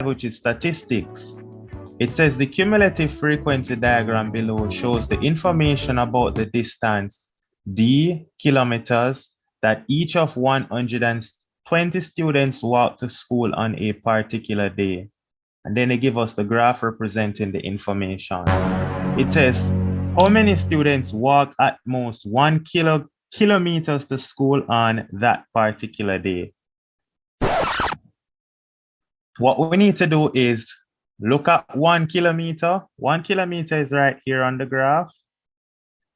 Which is statistics. It says the cumulative frequency diagram below shows the information about the distance d kilometers that each of 120 students walk to school on a particular day. And then they give us the graph representing the information. It says how many students walk at most 1 kilometers to school on that particular day. What we need to do is look at 1 kilometer. 1 kilometer is right here on the graph.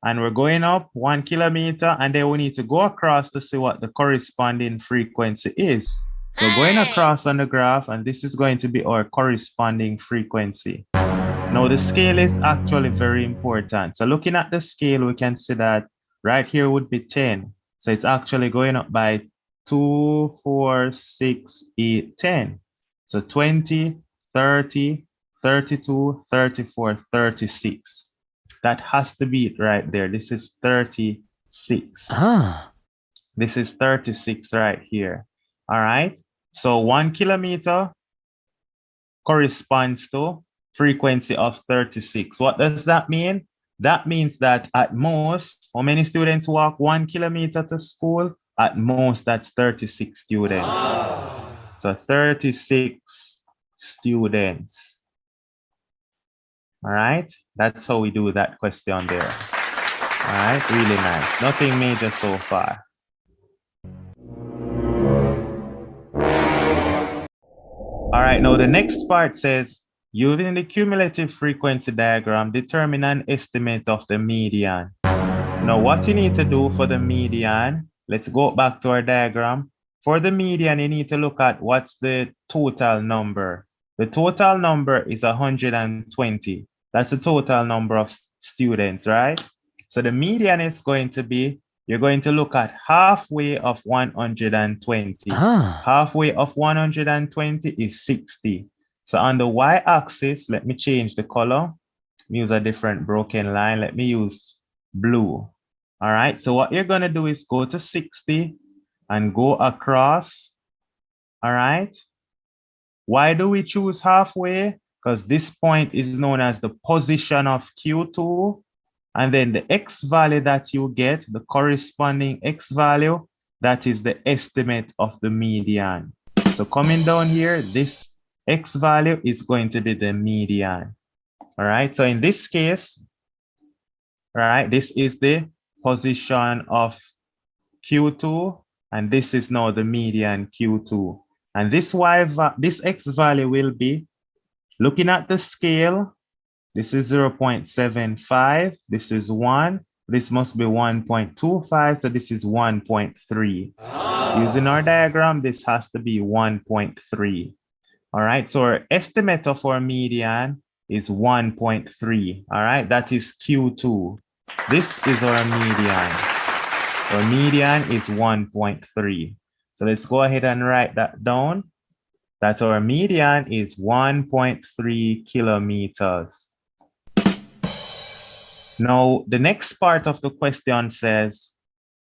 And we're going up 1 kilometer, and then we need to go across to see what the corresponding frequency is. So going across on the graph, and this is going to be our corresponding frequency. Now the scale is actually very important. So looking at the scale, we can see that right here would be 10. So it's actually going up by 2, 4, 6, 8, 10. So 20, 30, 32, 34, 36. That has to be it right there. This is 36. This is 36 right here. All right. So 1 kilometer corresponds to frequency of 36. What does that mean? That means that at most, how many students walk 1 kilometer to school? At most, that's 36 students. So 36 students. All right, that's how we do that question there. All right, really nice. Nothing major so far. All right, now the next part says, using the cumulative frequency diagram, determine an estimate of the median. Now what you need to do for the median, let's go back to our diagram. For the median, you need to look at what's the total number. The total number is 120. That's the total number of students, right? So the median is going to be, you're going to look at halfway of 120. Halfway of 120 is 60. So on the y-axis, let me change the color. Use a different broken line. Let me use blue. All right, so what you're going to do is go to 60 and go across. All right. Why do we choose halfway? Because this point is known as the position of Q2. And then the X value that you get, the corresponding X value, that is the estimate of the median. So coming down here, this X value is going to be the median. All right. So in this case, all right, this is the position of Q2. And this is now the median Q2. And this X value will be, looking at the scale, this is 0.75, this is 1, this must be 1.25, so this is 1.3. Using our diagram, this has to be 1.3. All right, so our estimate of our median is 1.3. All right, that is Q2. This is our median. Our median is 1.3. So let's go ahead and write that down. That our median is 1.3 kilometers. Now, the next part of the question says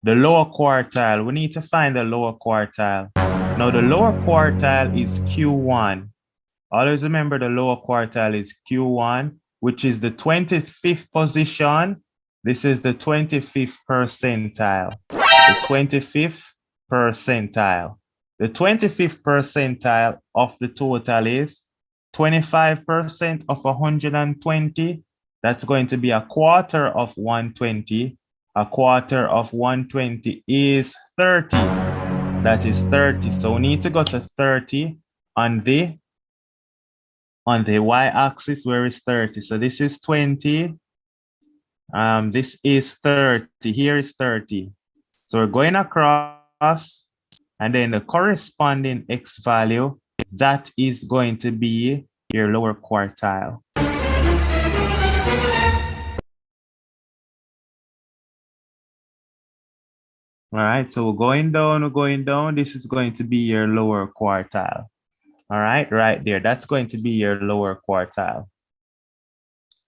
the lower quartile. We need to find the lower quartile. Now, the lower quartile is Q1. Always remember the lower quartile is Q1, which is the 25th position. This is the 25th percentile. The 25th percentile. The 25th percentile of the total is 25% of 120. That's going to be a quarter of 120. A quarter of 120 is 30. That is 30. So we need to go to 30 on the y-axis where is 30. So this is 20. This is 30. Here is 30. So we're going across, and then the corresponding X value, that is going to be your lower quartile. All right, so we're going down. This is going to be your lower quartile. All right, right there. That's going to be your lower quartile.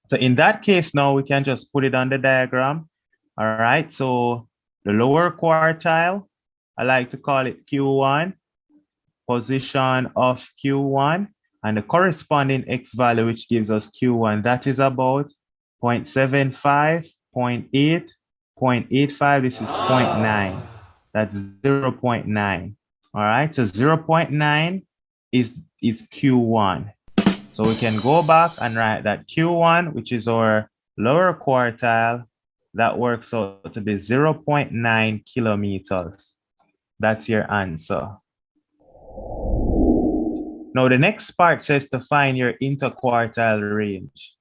So in that case, now we can just put it on the diagram. All right, so the lower quartile, I like to call it Q1, position of Q1, and the corresponding X value, which gives us Q1, that is about 0.75, 0.8, 0.85, this is 0.9. That's 0.9. All right, so 0.9 is Q1. So we can go back and write that Q1, which is our lower quartile, that works out to be 0.9 kilometers. That's your answer. Now the next part says to find your interquartile range.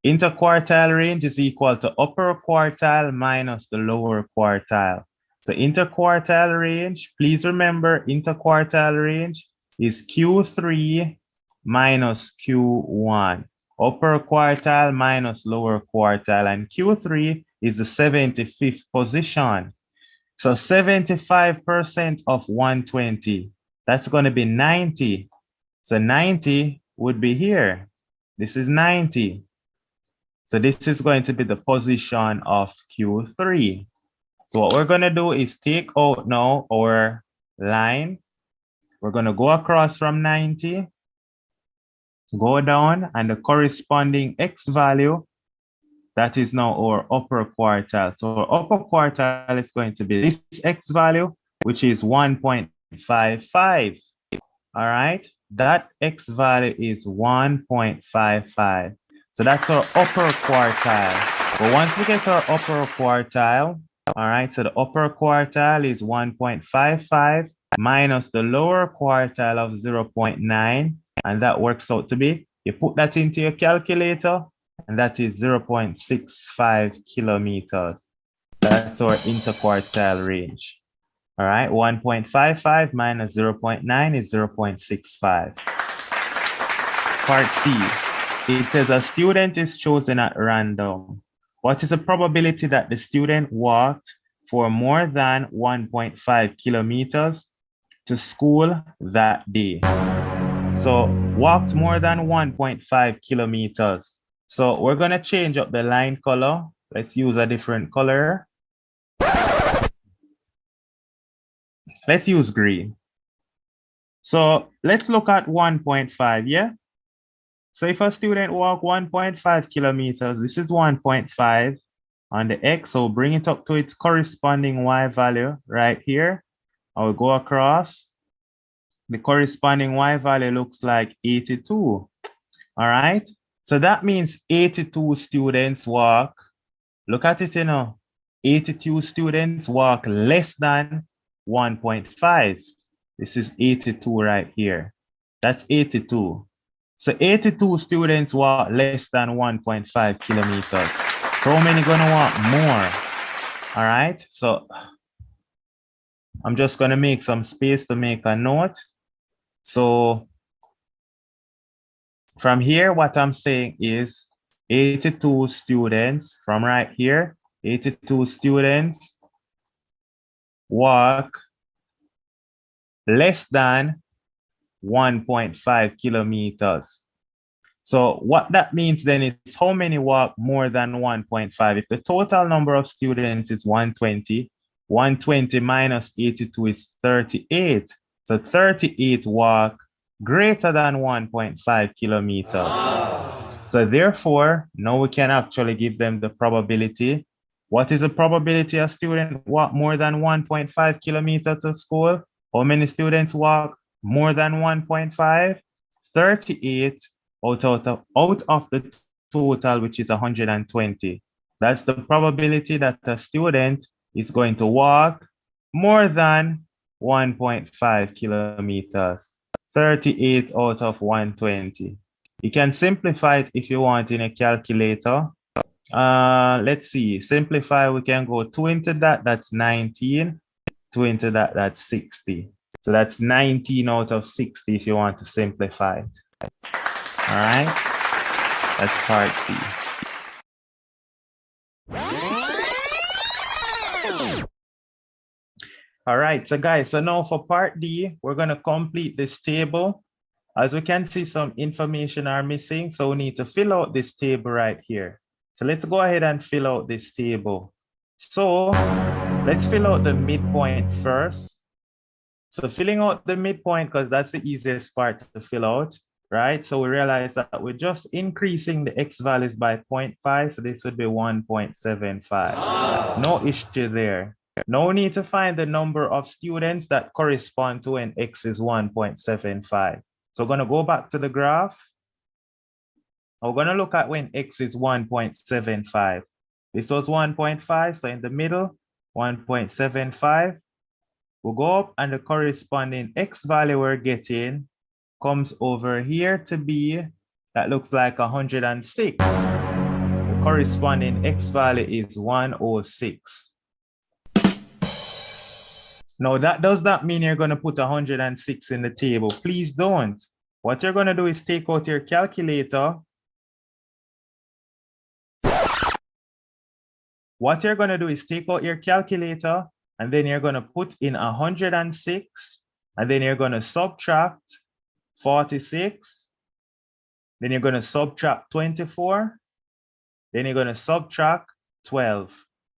Interquartile range is equal to upper quartile minus the lower quartile. So interquartile range, please remember interquartile range is Q3 minus Q1. Upper quartile minus lower quartile, and Q3 is the 75th position. So 75% of 120, that's going to be 90. So 90 would be here. This is 90. So this is going to be the position of Q3. So what we're going to do is take out now our line. We're going to go across from 90, go down, and the corresponding X value, that is now our upper quartile. So our upper quartile is going to be this X value, which is 1.55. All right, that X value is 1.55. So that's our upper quartile. But once we get our upper quartile, all right, so the upper quartile is 1.55 minus the lower quartile of 0.9, and that works out to be, you put that into your calculator, and that is 0.65 kilometers. That's our interquartile range. All right, 1.55 minus 0.9 is 0.65. Part C, it says a student is chosen at random. What is the probability that the student walked for more than 1.5 kilometers to school that day? So walked more than 1.5 kilometers. So we're going to change up the line color. Let's use a different color. Let's use green. So let's look at 1.5, yeah? So if a student walk 1.5 kilometers, this is 1.5 on the X, so bring it up to its corresponding Y value right here. I will go across. The corresponding Y value looks like 82. All right, so that means 82 students walk. Look at it, 82 students walk less than 1.5. This is 82 right here. That's 82. So 82 students walk less than 1.5 kilometers. So how many gonna walk more? All right, so I'm just gonna make some space to make a note. So from here, what I'm saying is 82 students from right here, 82 students walk less than 1.5 kilometers. So what that means then is how many walk more than 1.5? If the total number of students is 120, 120 minus 82 is 38. So 38 walk greater than 1.5 kilometers. So therefore, now we can actually give them the probability. What is the probability a student walk more than 1.5 kilometers to school? How many students walk more than 1.5? 38 out of the total, which is 120. That's the probability that a student is going to walk more than 1.5 kilometers. 38 out of 120. You can simplify it if you want in a calculator. Let's see, simplify, we can go 2 into that, that's 19. 2 into that, that's 60. So that's 19 out of 60 if you want to simplify it. All right, that's part C. All right, so guys, so now for part D, we're gonna complete this table. As we can see, some information are missing, so we need to fill out this table right here. So let's go ahead and fill out this table. So let's fill out the midpoint first. So filling out the midpoint, because that's the easiest part to fill out, right? So we realize that we're just increasing the x values by 0.5, so this would be 1.75. No issue there. No need to find the number of students that correspond to when x is 1.75. So we're going to go back to the graph. We're going to look at when x is 1.75. This was 1.5, so in the middle, 1.75. We'll go up and the corresponding x value we're getting comes over here to be, that looks like 106. The corresponding x value is 106. Now that does not mean you're going to put 106 in the table. Please don't. What you're going to do is take out your calculator. What you're going to do is take out your calculator, and then you're going to put in 106, and then you're going to subtract 46. Then you're going to subtract 24. Then you're going to subtract 12.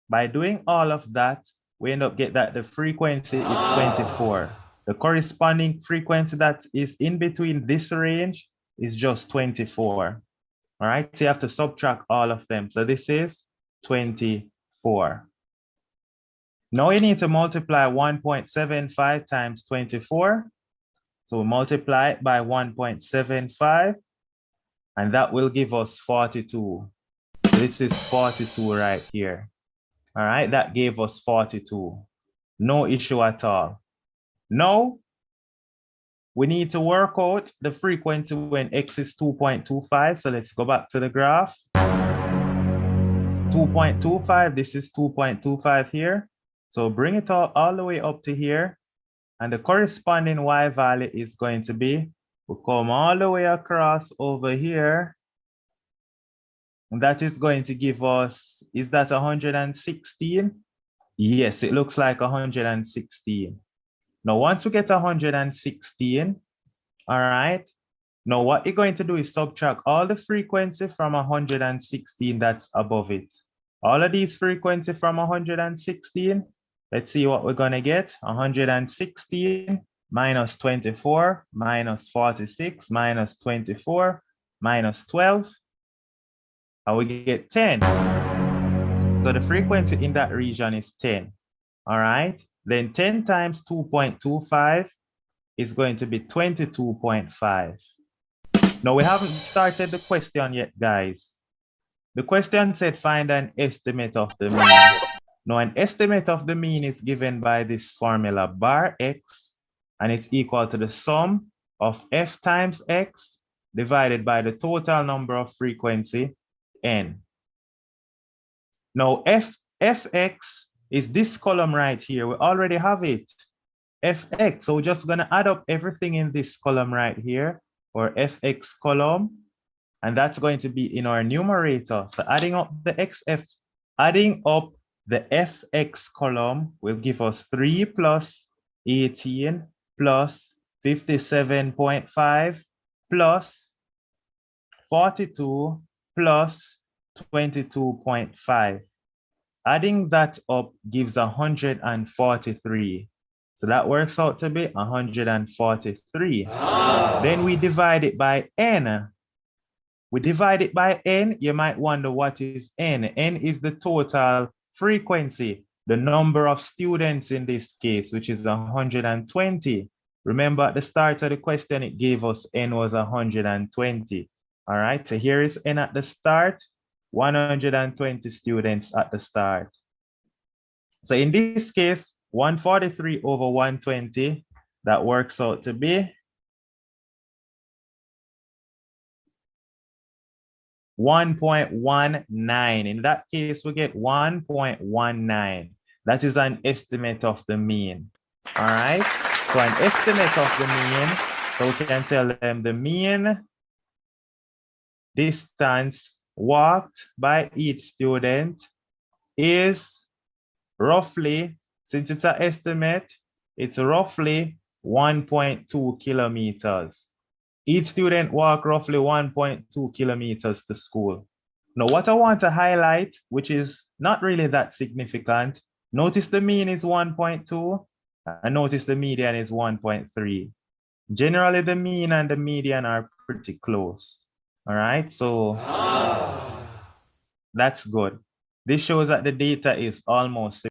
By doing all of that, we end up getting that the frequency is 24. The corresponding frequency that is in between this range is just 24. All right, so you have to subtract all of them. So this is 24. Now you need to multiply 1.75 times 24. So we multiply it by 1.75, and that will give us 42. So this is 42 right here. All right, that gave us 42. No issue at all. Now, we need to work out the frequency when x is 2.25. So let's go back to the graph. 2.25, this is 2.25 here. So bring it all the way up to here. And the corresponding y value is going to be, we'll come all the way across over here. And that is going to give us, is that 116? Yes, it looks like 116. Now, once we get 116, all right, now what you're going to do is subtract all the frequency from 116 that's above it. All of these frequency from 116, let's see what we're going to get. 116 minus 24 minus 46 minus 24 minus 12. And we get 10. So the frequency in that region is 10. All right. Then 10 times 2.25 is going to be 22.5. Now we haven't started the question yet, guys. The question said find an estimate of the mean. Now an estimate of the mean is given by this formula bar x, and it's equal to the sum of f times x divided by the total number of frequency n. Now fx is this column right here. We already have it. Fx, so we're just gonna add up everything in this column right here, or fx column, and that's going to be in our numerator. So adding up the fx column will give us 3 plus 18 plus 57.5 plus 42 plus 22.5. Adding that up gives 143. So that works out to be 143. Then we divide it by n. We divide it by n. You might wonder what is n. N is the total frequency, the number of students in this case, which is 120. Remember at the start of the question, it gave us n was 120. All right, so here is n at the start, 120 students at the start. So in this case, 143 over 120, that works out to be 1.19. In that case, we get 1.19. That is an estimate of the mean. All right. So an estimate of the mean, so we can tell them the mean distance walked by each student is roughly, since it's an estimate, it's roughly 1.2 kilometers. Each student walk roughly 1.2 kilometers to school. Now, what I want to highlight, which is not really that significant, notice the mean is 1.2, and notice the median is 1.3. Generally, the mean and the median are pretty close. All right, so that's good. This shows that the data is almost